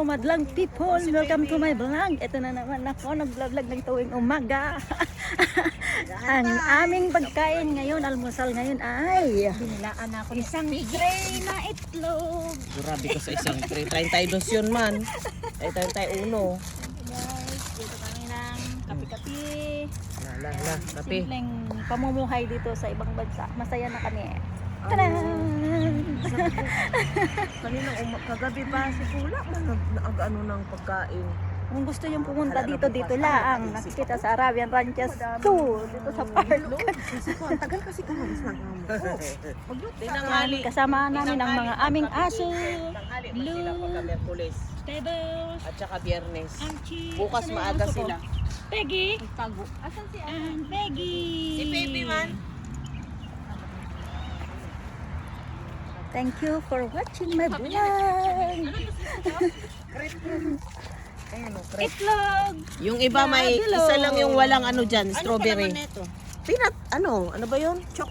madlang people, welcome to my vlog. Ito na naman ako, nag-vlog ng tuwing umaga. Ang aming pagkain ngayon, almusal ngayon ay binilaan ako isang tray na itlog. Grabe ka sa isang tray. 32 yun man. Ay, 31. Guys, dito kami ng kape-kape. Kape. Simpleng pamumuhay dito sa ibang bansa. Masaya na kami. Tadaan! Kaninang kagabi pa si Pula, nag-ano ng pagkain. Kung gusto yung pumunta dito, dito lang. Nakikita sa Arabian Ranches 2, dito sa park. Ang tagal kasi kumalis ng Tinanghali. Kasama namin ang mga aming aso, Tinanghali pa sila pagka Merkulis. Pebbles, At saka Biyernes. Archie. Bukas Asan na yung maaga aso ko? sila. Peggy. tago. Asan si And Peggy. Si Baby man. Thank you for watching my vlog. Itlog. Yung iba may Hello. isa lang yung walang ano dyan, strawberry. Peanut, ano ba yun?